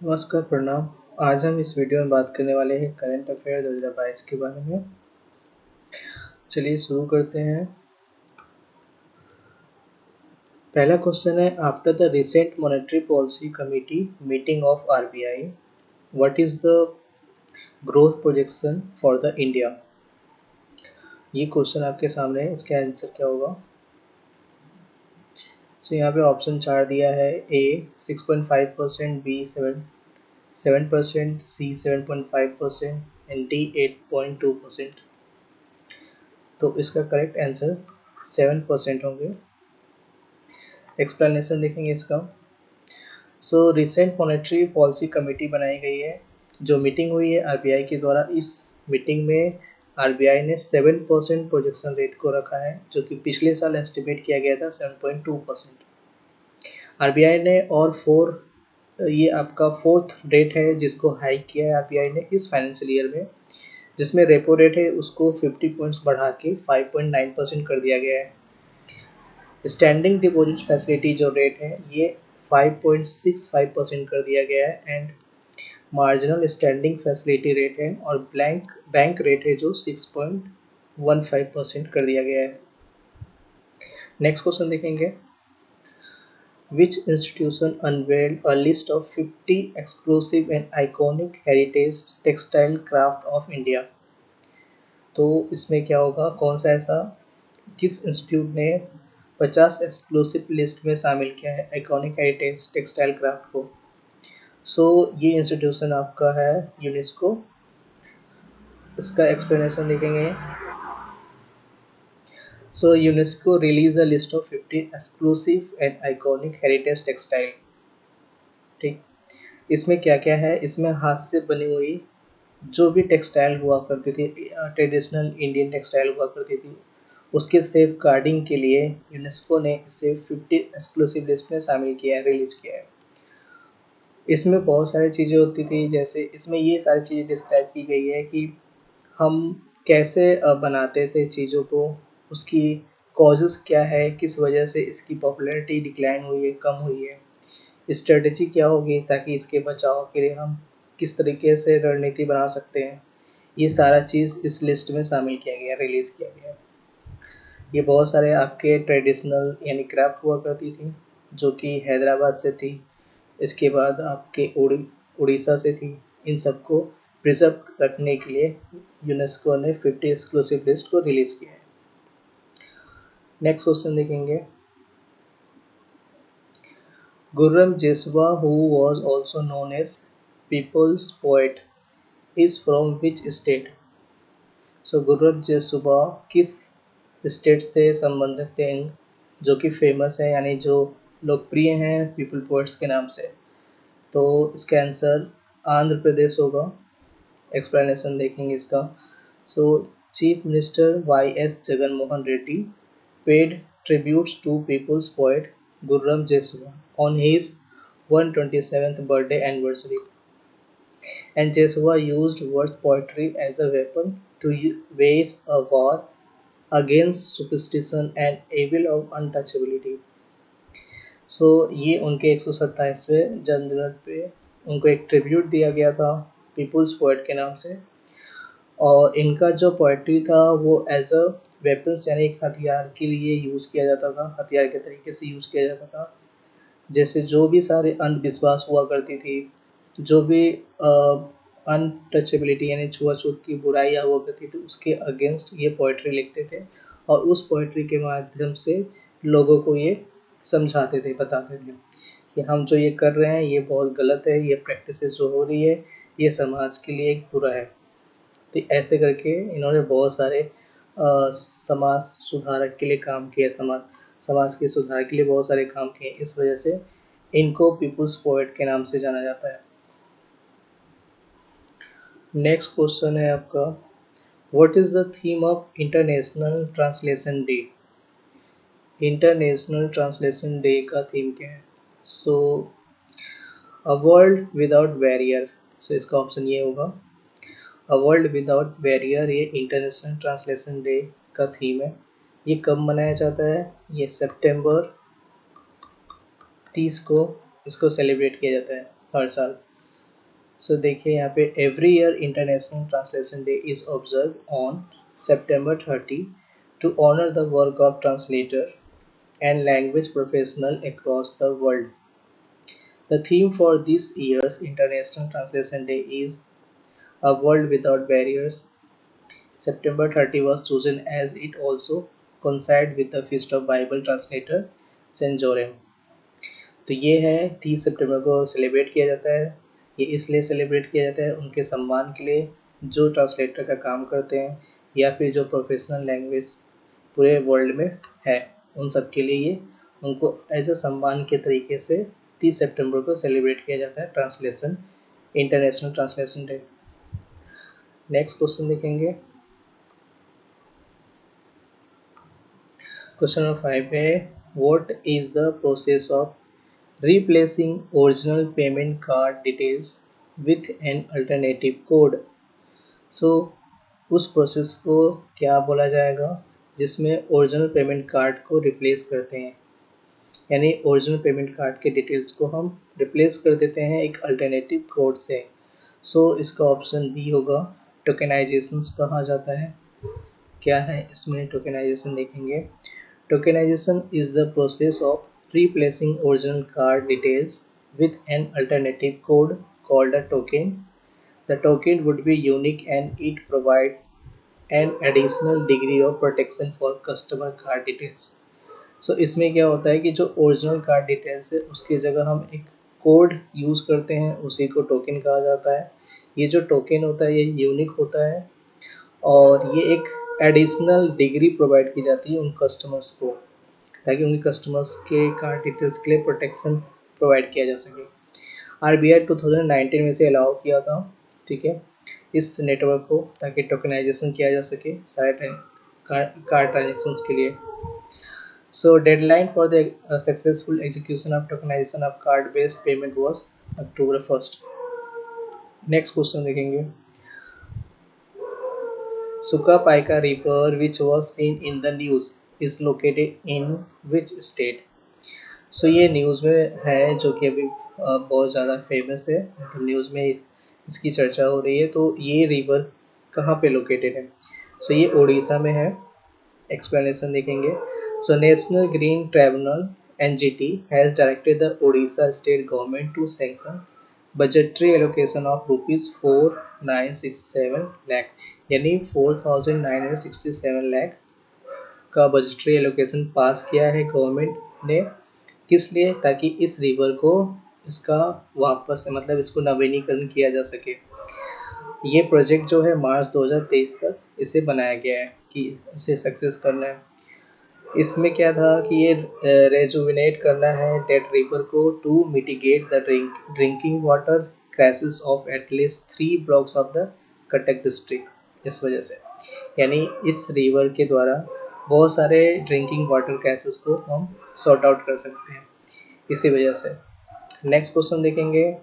नमस्कार, प्रणाम। आज हम इस वीडियो में बात करने वाले हैं करंट अफेयर 2022 के बारे में। चलिए शुरू करते हैं। पहला क्वेश्चन है, after the recent monetary policy committee meeting of RBI, what is the growth projection for the India. ये क्वेश्चन आपके सामने है, इसका आंसर क्या होगा। यहाँ पे ऑप्शन 4 दिया है। ए 6.5%, बी 7%, सी 7.5% एंड डी 8.2%। तो इसका करेक्ट आंसर 7% होंगे। एक्सप्लेनेशन देखेंगे इसका। रिसेंट मॉनेटरी पॉलिसी कमेटी बनाई गई है, जो मीटिंग हुई है आरबीआई के द्वारा। इस मीटिंग में आरबीआई ने 7% प्रोजेक्शन रेट को रखा है, जो कि पिछले साल एस्टिमेट किया गया था 7.2%। आरबीआई ने और ये आपका फोर्थ रेट है जिसको हाइक किया है आरबीआई ने इस फाइनेंशियल ईयर में, जिसमें रेपो रेट है उसको 50 पॉइंट्स बढ़ा के 5.9% कर दिया गया है। स्टैंडिंग डिपॉजिट फैसिलिटी जो रेट है ये 5.65% कर दिया गया है and marginal standing facility rate है और बैंक रेट है जो 6.15% कर दिया गया है। नेक्स्ट क्वेश्चन देखेंगे। Which institution unveiled a list of 50 exclusive and iconic heritage textile craft of India? तो इसमें क्या होगा, कौन सा ऐसा किस इंस्टीट्यूट ने 50 एक्सक्लूसिव लिस्ट में शामिल किया है आइकॉनिक हेरिटेज टेक्सटाइल क्राफ्ट को। ये इंस्टीट्यूशन आपका है यूनेस्को। इसका एक्सप्लेनेशन देखेंगे। UNESCO release a list of 50 exclusive and iconic heritage textile. ठीक, इसमें क्या क्या है, इसमें हाथ से बनी हुई जो भी टेक्सटाइल हुआ करती थी, ट्रेडिशनल इंडियन टेक्सटाइल हुआ करती थी, उसके सेफ गार्डिंग के लिए यूनेस्को ने इसे 50 एक्सक्लूसिव लिस्ट में शामिल किया है, रिलीज किया है। इसमें बहुत सारी चीज़ें होती थी, जैसे इसमें ये सारी चीज़ें डिस्क्राइब की गई है कि हम कैसे बनाते थे चीज़ों को, उसकी कॉजेस क्या है, किस वजह से इसकी पॉपुलैरिटी डिक्लाइन हुई है, कम हुई है, स्ट्रेटजी क्या होगी ताकि इसके बचाव के लिए हम किस तरीके से रणनीति बना सकते हैं। ये सारा चीज़ इस लिस्ट में शामिल किया गया, रिलीज़ किया गया। ये बहुत सारे आपके ट्रेडिशनल यानी क्राफ्ट हुआ करती थी जो कि हैदराबाद से थी, इसके बाद आपके उड़ीसा से थी। इन सबको प्रिजर्व रखने के लिए यूनेस्को ने 50 एक्सक्लूसिव लिस्ट को रिलीज़ किया है। नेक्स्ट क्वेश्चन देखेंगे। Gurram Jeswa, who was also known as People's Poet, is from which state? Gurram Jashuva किस स्टेट से संबंधित थे, जो कि फेमस है यानी जो लोकप्रिय हैं पीपल पोएट्स के नाम से। तो इसका आंसर आंध्र प्रदेश होगा। एक्सप्लेनेशन देखेंगे इसका। Chief minister Y S. Jagan Mohan Reddy paid tributes to people's poet Gurram Jeswa on his 127th birthday anniversary. And Jeswa used verse poetry as a weapon to wage a war against superstition and evil of untouchability. ये उनके 127वें जन्मदिन पे उनको एक tribute दिया गया था peoples poet के नाम से, और इनका जो पोएट्री था वो एज अ वेपन्स यानी एक हथियार के लिए यूज़ किया जाता था, हथियार के तरीके से यूज़ किया जाता था। जैसे जो भी सारे अंधविश्वास हुआ करती थी, जो भी अनटचेबिलिटी यानी छुआछूत की बुराइयाँ हुआ करती थी, उसके अगेंस्ट ये पोएट्री लिखते थे और उस पोएट्री के माध्यम से लोगों को ये समझाते थे, बताते थे कि हम जो ये कर रहे हैं ये बहुत गलत है, ये प्रैक्टिस जो हो रही है ये समाज के लिए एक बुरा है। तो ऐसे करके इन्होंने बहुत सारे समाज सुधारक के लिए काम किया, समाज के सुधार के लिए बहुत सारे काम किए। इस वजह से इनको पीपल्स पोएट के नाम से जाना जाता है। नेक्स्ट क्वेश्चन है आपका, what is the theme of international translation day. International translation day का थीम क्या है। A world without barrier. इसका ऑप्शन ये होगा, अ वर्ल्ड विदाउट बैरियर। ये इंटरनेशनल ट्रांसलेशन डे का थीम है। ये कब मनाया जाता है, ये सितंबर 30 को इसको सेलिब्रेट किया जाता है हर साल। सो देखिए यहाँ पे every year international translation day is observe on September 30 to honor the work of translator and language professional across the world. The theme for this year's International Translation Day is A World Without Barriers. September 30 was chosen as it also coincided with the feast of Bible translator Saint Jerome. तो ये है 30 सितंबर को celebrate किया जाता है। ये इसलिए celebrate किया जाता है उनके सम्मान के लिए जो ट्रांसलेटर का काम करते हैं या फिर जो प्रोफेशनल लैंग्वेज पूरे वर्ल्ड में है, उन सब के लिए ये उनको एज अ सम्मान के तरीके से 30 सितंबर को सेलिब्रेट किया जाता है translation international translation day. Next question देखेंगे। क्वेश्चन नंबर 5 है what is the process of replacing original payment card details with an alternative code। So उस प्रोसेस को क्या बोला जाएगा जिसमें ओरिजिनल पेमेंट कार्ड को रिप्लेस करते हैं, यानी ओरिजिनल पेमेंट कार्ड के डिटेल्स को हम रिप्लेस कर देते हैं एक अल्टरनेटिव कोड से। सो इसका ऑप्शन बी होगा। टोकेनाइजेशन कहा जाता है। क्या है इसमें टोकेनाइजेशन देखेंगे। Tokenization is the process of replacing original card details with an alternative code called a token. The token would be unique and it provide an additional degree of protection for customer card details. So इसमें क्या होता है कि जो original card details है उसकी जगह हम एक कोड यूज़ करते हैं, उसी को टोकन कहा जाता है। ये जो टोकन होता है ये यूनिक होता है और ये एक एडिशनल डिग्री प्रोवाइड की जाती है उन कस्टमर्स को ताकि उनके कस्टमर्स के कार्ड डिटेल्स के लिए प्रोटेक्शन प्रोवाइड किया जा सके। आरबीआई 2019 में से अलाउ किया था, ठीक है, इस नेटवर्क को ताकि टोकनाइजेशन किया जा सके सारे कार्ड ट्रांजेक्शन्स के लिए। So deadline for the successful execution of tokenization of card based payment was October 1st। Next question देखेंगे। Suka Paika river which was seen in the news is located in which state। So ये news में है जो कि अभी बहुत ज़्यादा famous है, तो न्यूज़ में इसकी चर्चा हो रही है। तो ये रिवर कहाँ पे लोकेटेड है। सो ये उड़ीसा में है। एक्सप्लेनेशन देखेंगे। So National Green Tribunal NGT has directed the Odisha state government to sanction budgetary allocation of ₹4967 lakh, यानी 4967 लाख का बजटरी एलोकेशन पास किया है गवर्नमेंट ने। किस लिए, ताकि इस रिवर को इसका वापस मतलब इसको नवीनीकरण किया जा सके। ये प्रोजेक्ट जो है मार्च 2023 तक इसे बनाया गया है कि इसे सक्सेस करना है। इसमें क्या था कि ये रेजुविनेट करना है डेट रिवर को to mitigate the drinking water crisis of at least 3 blocks of the Cuttack district. इस वजह से यानी इस रिवर के द्वारा बहुत सारे ड्रिंकिंग वाटर क्राइसिस को हम सॉर्ट आउट कर सकते हैं इसी वजह से। नेक्स्ट क्वेश्चन देखेंगे।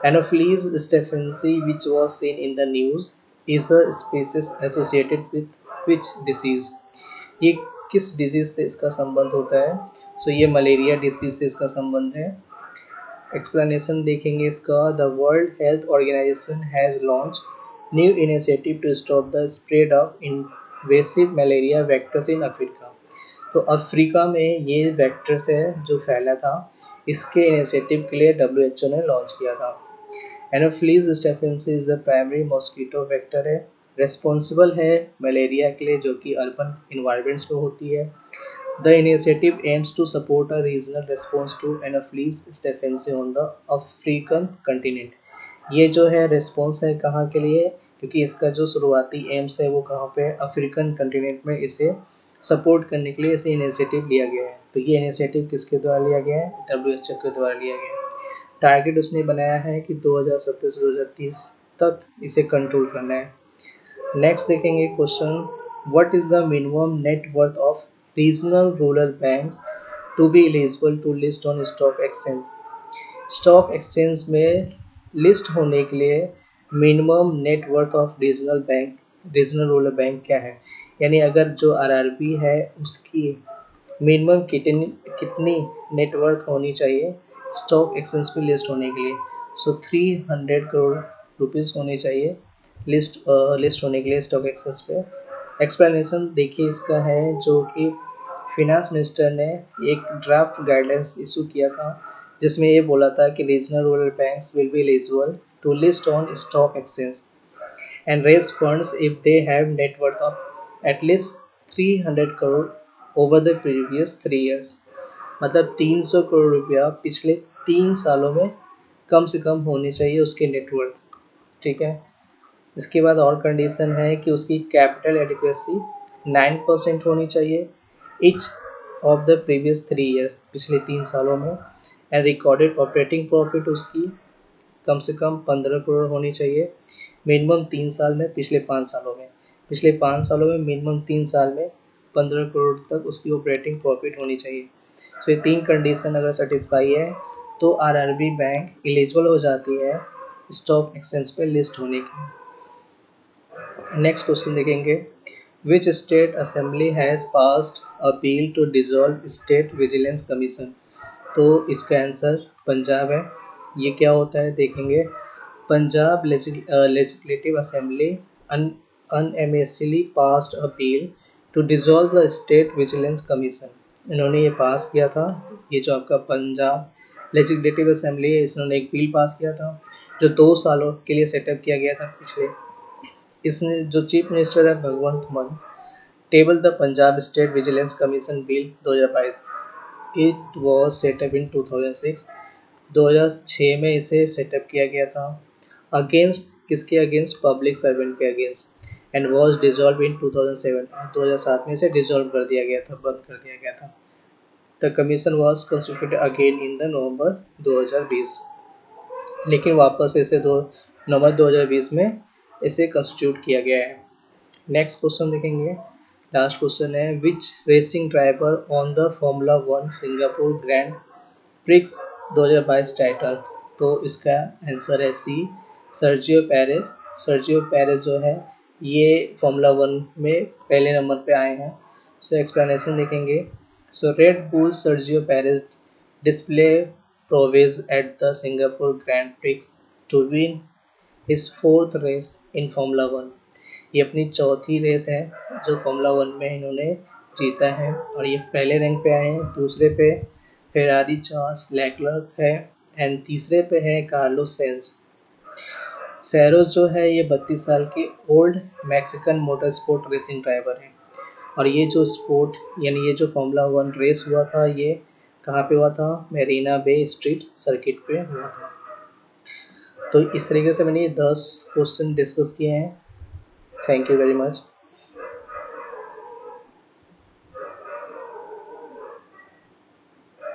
Anopheles स्टेफेंसी which was scene in the news is a species associated with which disease. ये किस डिजीज से इसका संबंध होता है। सो ये मलेरिया डिसीज से इसका संबंध है। एक्सप्लेनेशन देखेंगे इसका। The World Health Organization has launch new initiative to stop the spread of invasive malaria vectors in Africa. तो अफ्रीका में ये वेक्टर्स है जो फैला था, इसके इनिशिएटिव के लिए WHO ने लॉन्च किया था। Anopheles stephensi is the primary mosquito vector है, रेस्पॉन्सिबल है मलेरिया के लिए जो कि अर्बन इन्वायरमेंट्स में होती है। The initiative aims to support a regional response to Anopheles stephensi on the African continent. ये जो है रिस्पॉन्स है कहाँ के लिए, क्योंकि इसका जो शुरुआती एम्स है वो कहाँ पे अफ्रीकन कंटिनेंट में इसे सपोर्ट करने के लिए इसे इनिशिएटिव लिया गया है। तो ये इनिशिएटिव किसके द्वारा लिया गया है, WHO के द्वारा लिया गया है। टारगेट उसने बनाया है कि 2017 से 2030 तक इसे कंट्रोल करना है। नेक्स्ट देखेंगे question. What is the minimum net worth of regional rural banks to be eligible to list on stock exchange. Stock exchange में लिस्ट होने के लिए minimum net worth of regional rural bank क्या है, यानी अगर जो RRB है उसकी मिनिमम कितनी नेटवर्थ होनी चाहिए स्टॉक एक्सचेंज पे लिस्ट होने के लिए। सो 300 करोड़ रुपीज़ होनी चाहिए लिस्ट होने के लिए स्टॉक एक्सचेंज पे। एक्सप्लेनेशन देखिए इसका है, जो कि फिनेंस मिनिस्टर ने एक ड्राफ्ट गाइडलाइंस इशू किया था, जिसमें ये बोला था कि regional rural banks will be eligible to list on stock exchange and raise funds if they have net worth of at least 300 crore over the previous 3 years। मतलब 300 करोड़ रुपया पिछले 3 सालों में कम से कम होनी चाहिए उसकी नेटवर्थ। ठीक है। इसके बाद और कंडीशन है कि उसकी कैपिटल एडिक्वेसी 9% होनी चाहिए each of the previous 3 years, पिछले 3 सालों में। एंड रिकॉर्डेड ऑपरेटिंग प्रॉफिट उसकी कम से कम 15 करोड़ होनी चाहिए मिनिमम 3 साल में, पिछले 5 सालों में। पिछले 5 सालों में मिनिमम 3 साल में 15 करोड़ तक उसकी ऑपरेटिंग प्रॉफिट होनी चाहिए। तो ये 3 कंडीशन अगर सेटिस्फाई है तो आरआरबी बैंक एलिजिबल हो जाती है स्टॉक एक्सचेंज पे लिस्ट होने की। नेक्स्ट क्वेश्चन देखेंगे, which state assembly has passed a bill to dissolve state vigilance commission. तो इसका आंसर पंजाब है। ये क्या होता है देखेंगे, Punjab legislative assembly unanimously passed a bill to dissolve the state vigilance commission। इन्होंने ये पास किया था, ये जो आपका पंजाब लेजिस्लेटिव असेंबली है, इसने एक बिल पास किया था जो 2 सालों के लिए सेटअप किया गया था पिछले। इसने जो चीफ मिनिस्टर है Bhagwant Mann table the Punjab state vigilance commission bill 2022। It was set up in 2006। 2006 में इसे सेटअप किया गया था। अगेंस्ट किसके अगेंस्ट, पब्लिक सर्वेंट के against. And was dissolve in 2007। 2007 में इसे डिजॉल्व कर दिया गया था, बंद कर दिया गया था। The commission was constituted again in the नवंबर 2020। लेकिन वापस इसे नवंबर 2020 में इसे कंस्टिट्यूट किया गया है। नेक्स्ट क्वेश्चन देखेंगे, लास्ट क्वेश्चन है, which racing driver on the formula 1 Singapore grand prix 2022 title. तो इसका आंसर है C, Sergio Perez. Sergio Perez जो है ये फॉर्मूला 1 में पहले नंबर पे आए हैं। सो एक्सप्लेनेशन देखेंगे, so Red Bull Sergio Perez display prowess at the Singapore grand prix to win his 4th race in formula 1। ये अपनी 4थी रेस है जो फॉर्मूला 1 में इन्होंने जीता है, और ये पहले रैंक पे आए हैं। दूसरे पे फेरारी चार्ल्स लेक्लर्क है, एंड तीसरे पे है कार्लोस सेंज। सैरोज जो है ये 32 साल के old Mexican motor sport racing driver है, और ये जो स्पोर्ट यानी ये जो फॉर्मूला 1 रेस हुआ था ये कहाँ पे हुआ था, मेरीना बे स्ट्रीट सर्किट पे हुआ था। तो इस तरीके से मैंने ये 10 क्वेश्चन डिस्कस किए हैं। Thank you very much.